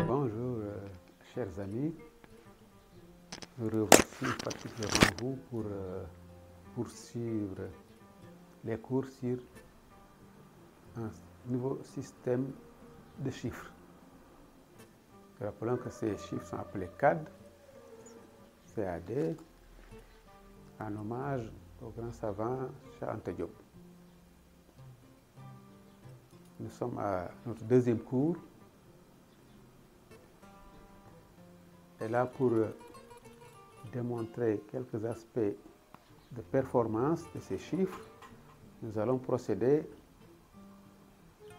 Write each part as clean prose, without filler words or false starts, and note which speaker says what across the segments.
Speaker 1: Bonjour, chers amis. Nous revoici Patrick devant vous pour poursuivre les cours sur un nouveau système de chiffres. Rappelons que ces chiffres sont appelés CAD, CAD, en hommage au grand savant Cheikh Anta Diop. Nous sommes à notre deuxième cours. Et là, pour démontrer quelques aspects de performance de ces chiffres, nous allons procéder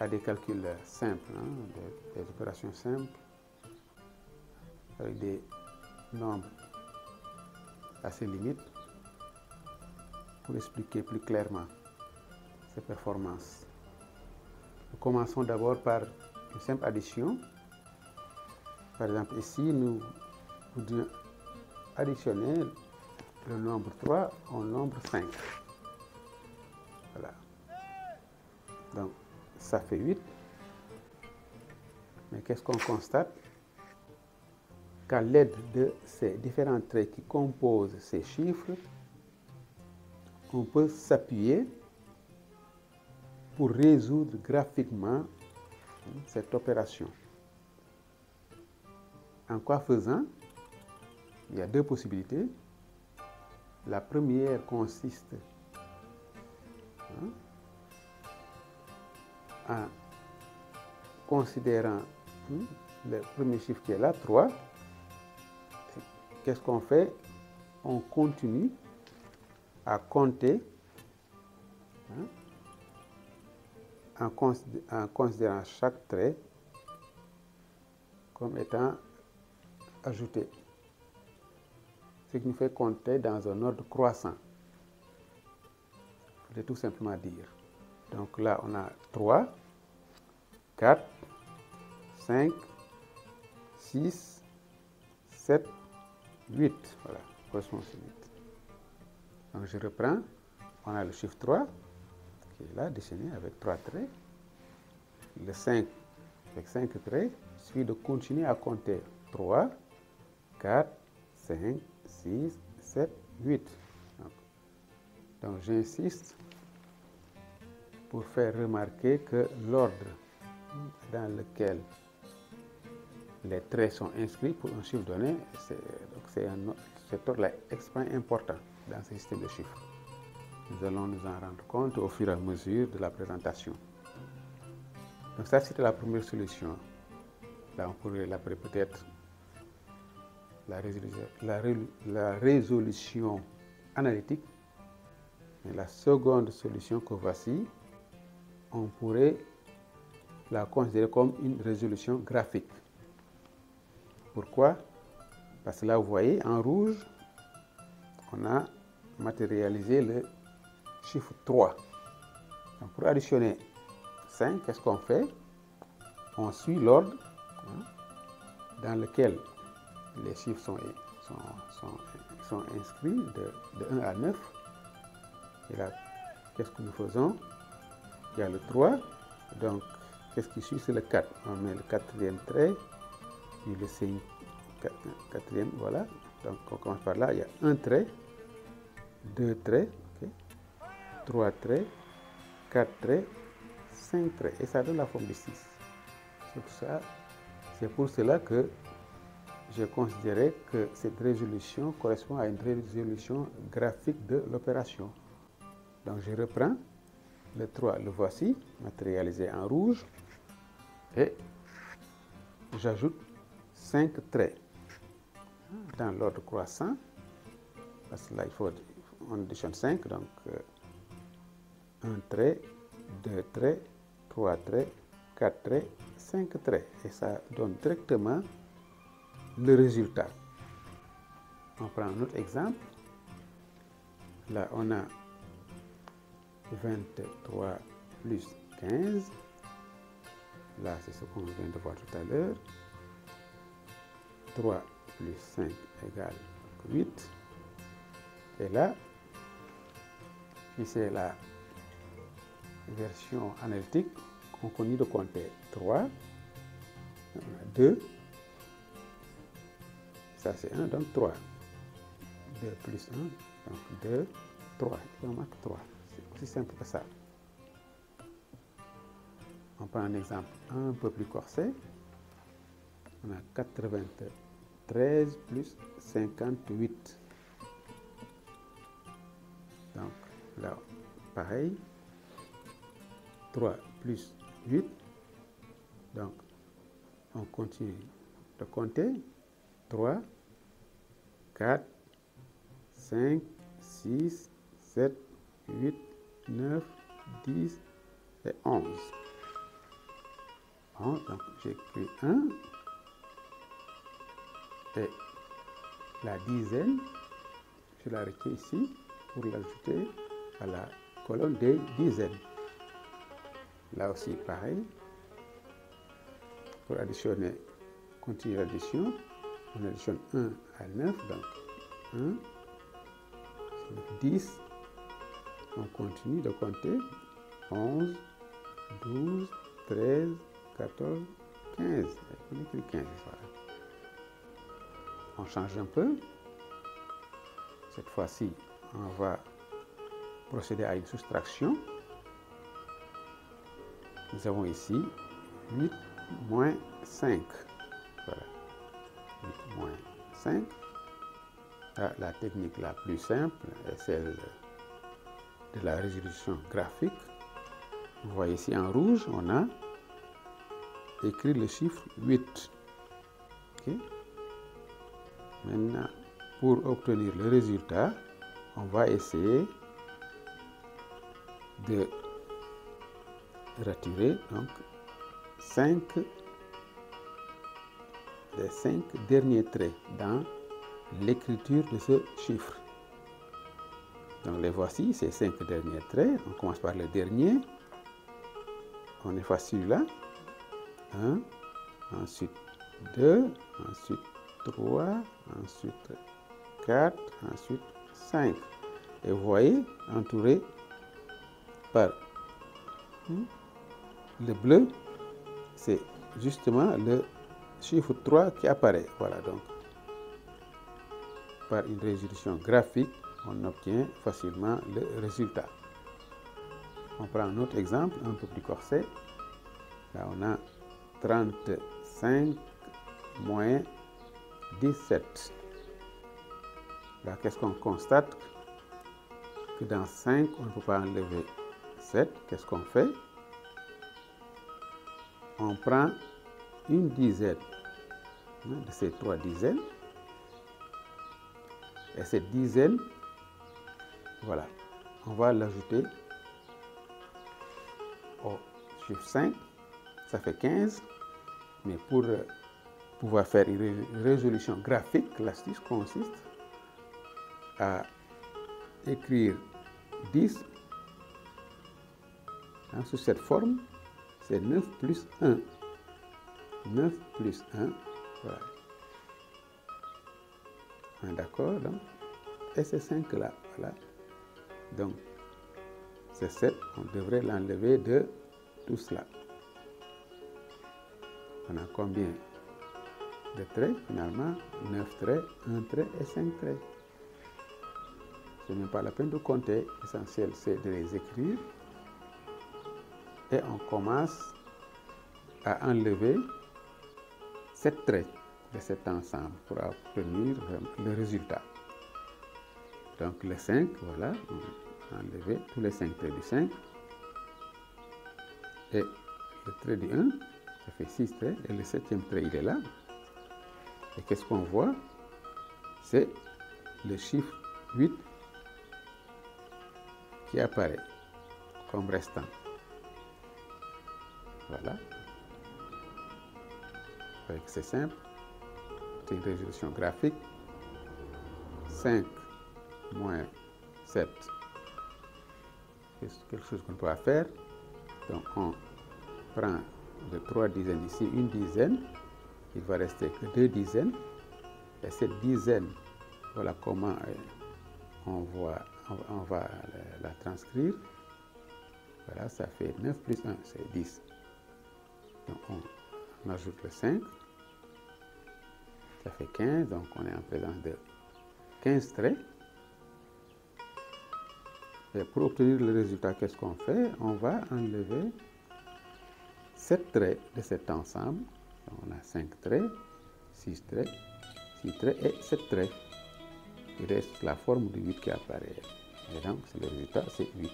Speaker 1: à des calculs simples, des opérations simples, avec des nombres assez limites, pour expliquer plus clairement ces performances. Nous commençons d'abord par une simple addition. Par exemple, ici, nous voudrions additionner le nombre 3 au nombre 5. Voilà. Donc, ça fait 8. Mais qu'est-ce qu'on constate? Qu'à l'aide de ces différents traits qui composent ces chiffres, on peut s'appuyer pour résoudre graphiquement cette opération. En quoi faisant? Il y a deux possibilités. La première consiste en considérant le premier chiffre qui est là, 3. Qu'est-ce qu'on fait? On continue à compter en considérant chaque trait comme étant ajouté. Ce qui nous fait compter dans un ordre croissant. Je voulais tout simplement dire. Donc là, on a 3, 4, 5, 6, 7, 8. Voilà, correspond à 8. Donc je reprends. On a le chiffre 3 qui est là, dessiné avec 3 traits. Le 5 avec 5 traits. Il suffit de continuer à compter 3, 4, 5, 6, 7, 8. Donc j'insiste pour faire remarquer que l'ordre dans lequel les traits sont inscrits pour un chiffre donné, cet ordre-là est extrêmement important dans ce système de chiffres. Nous allons nous en rendre compte au fur et à mesure de la présentation. Donc ça, c'était la première solution. Là, on pourrait l'appeler peut-être la résolution analytique. Et la seconde solution que voici, on pourrait la considérer comme une résolution graphique. Pourquoi? Parce que là, vous voyez, en rouge, on a matérialisé le chiffre 3. Donc, pour additionner 5, qu'est-ce qu'on fait? On suit l'ordre dans lequel les chiffres sont inscrits de 1 à 9. Et là, qu'est-ce que nous faisons? Il y a le 3. Donc, qu'est-ce qui suit? C'est le 4. On met le quatrième trait, puis le 5, quatrième, voilà. Donc, on commence par là. Il y a un trait, 2 traits, 3 traits, 4 traits, 5 traits. Et ça donne la forme de 6. C'est pour cela que j'ai considéré que cette résolution correspond à une résolution graphique de l'opération. Donc je reprends le 3, le voici, matérialisé en rouge, et j'ajoute 5 traits dans l'ordre croissant, parce que là on additionne 5, donc 1 trait, 2 traits, 3 traits, 4 traits, 5 traits, et ça donne directement le résultat. On prend un autre exemple. Là, on a 23 plus 15. Là, c'est ce qu'on vient de voir tout à l'heure. 3 plus 5 égale 8. Et là, si c'est la version analytique, on continue de compter 3, 2, ça c'est 1, donc 3. 2 plus 1, donc 2, 3. On marque 3. C'est aussi simple que ça. On prend un exemple un peu plus corsé. On a 93 plus 58. Donc là, pareil. 3 plus 8. Donc, on continue de compter. 3, 4, 5, 6, 7, 8, 9, 10 et 11. Donc, j'écris 1 et la dizaine, je la retiens ici pour l'ajouter à la colonne des dizaines. Là aussi, pareil. Pour additionner, continuer l'addition. On additionne 1 à 9, donc 1, 10. On continue de compter 11, 12, 13, 14, 15. On écrit 15, voilà. On change un peu. Cette fois-ci, on va procéder à une soustraction. Nous avons ici 8 moins 5. Voilà. 8 moins 5. La technique la plus simple est celle de la résolution graphique. Vous voyez ici en rouge, on a écrit le chiffre 8. Okay. Maintenant, pour obtenir le résultat, on va essayer de retirer donc 5 des 5 derniers traits dans l'écriture de ce chiffre. Donc les voici, ces 5 derniers traits. On commence par le dernier. On efface celui-là. 1, ensuite 2, ensuite 3, ensuite 4, ensuite 5. Et vous voyez, entouré par le bleu, c'est justement le chiffre 3 qui apparaît. Voilà, donc par une résolution graphique, on obtient facilement le résultat. On prend un autre exemple, un peu plus corsé. Là, on a 35 moins 17. Là, qu'est-ce qu'on constate? Que dans 5, on ne peut pas enlever 7. Qu'est-ce qu'on fait? On prend une dizaine de ces 3 dizaines. Et cette dizaine, voilà, on va l'ajouter au chiffre 5. Ça fait 15. Mais pour pouvoir faire une résolution graphique, l'astuce consiste à écrire 10 sous cette forme. C'est 9 plus 1. 9 plus 1. Voilà. D'accord, donc. Et c'est 5 là. Voilà. Donc, c'est 7. On devrait l'enlever de tout cela. On a combien de traits finalement? 9 traits, 1 trait et 5 traits. Ce n'est pas la peine de compter. L'essentiel, c'est de les écrire. Et on commence à enlever 7 traits de cet ensemble pour obtenir le résultat. Donc le 5, voilà, on a enlevé tous les 5 traits du 5. Et le trait du 1, ça fait 6 traits. Et le 7e trait, il est là. Et qu'est-ce qu'on voit? C'est le chiffre 8 qui apparaît comme restant. Voilà. C'est simple. C'est une résolution graphique. 5 moins 7. C'est quelque chose qu'on ne peut pas faire. Donc on prend de 3 dizaines ici, une dizaine. Il va rester que 2 dizaines. Et cette dizaine, voilà comment on va la transcrire. Voilà, ça fait 9 plus 1, c'est 10. Donc on ajoute le 5. Ça fait 15, donc on est en présence de 15 traits. Et pour obtenir le résultat, qu'est-ce qu'on fait? On va enlever 7 traits de cet ensemble. Donc on a 5 traits, 6 traits, 6 traits et 7 traits. Il reste la forme de 8 qui apparaît. Et donc le résultat, c'est 8.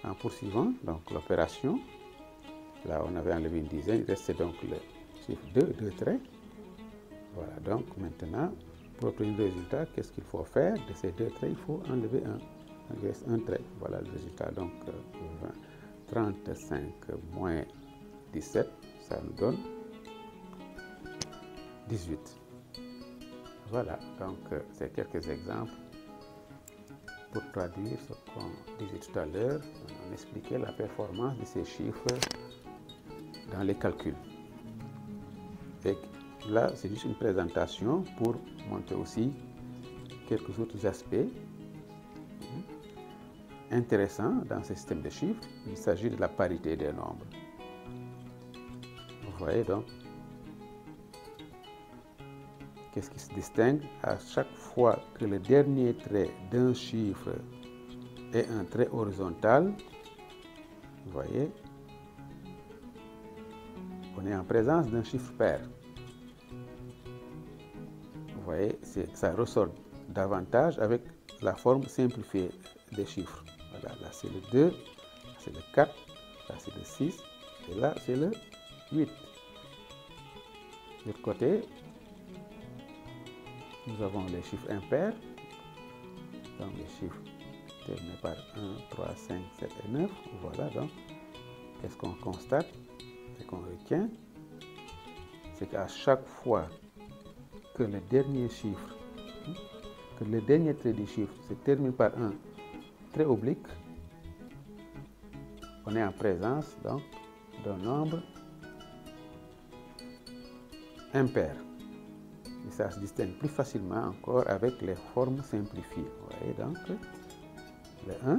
Speaker 1: En poursuivant donc l'opération, là on avait enlevé une dizaine, il restait donc le chiffre 2 traits. Voilà, donc maintenant, pour obtenir le résultat, qu'est-ce qu'il faut faire? De ces 2 traits, il faut enlever un. Il reste un trait. Voilà le résultat. Donc 35 moins 17, ça nous donne 18. Voilà, donc c'est quelques exemples pour traduire ce qu'on disait tout à l'heure. On expliquait la performance de ces chiffres dans les calculs. Et là, c'est juste une présentation pour montrer aussi quelques autres aspects intéressants dans ce système de chiffres. Il s'agit de la parité des nombres. Vous voyez donc, qu'est-ce qui se distingue? À chaque fois que le dernier trait d'un chiffre est un trait horizontal, vous voyez, on est en présence d'un chiffre pair. Vous voyez, ça ressort davantage avec la forme simplifiée des chiffres. Voilà, là c'est le 2, là c'est le 4, là c'est le 6, et là c'est le 8. De l'autre côté, nous avons les chiffres impairs, donc les chiffres terminés par 1, 3, 5, 7 et 9. Voilà, donc, qu'est-ce qu'on constate? Ce qu'on retient, c'est qu'à chaque fois que le dernier chiffre, que le dernier trait du chiffre se termine par un trait oblique, on est en présence donc d'un nombre impair. Et ça se distingue plus facilement encore avec les formes simplifiées. Vous voyez donc le 1,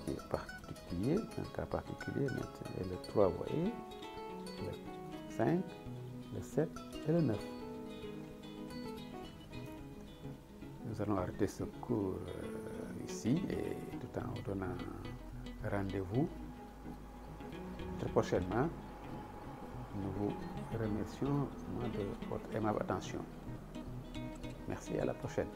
Speaker 1: qui est particulier, un cas particulier maintenant, et le 3, vous voyez, le 5, le 7 et le 9. Nous allons arrêter ce cours ici et tout en vous donnant rendez-vous très prochainement. Nous vous remercions de votre aimable attention. Merci, à la prochaine.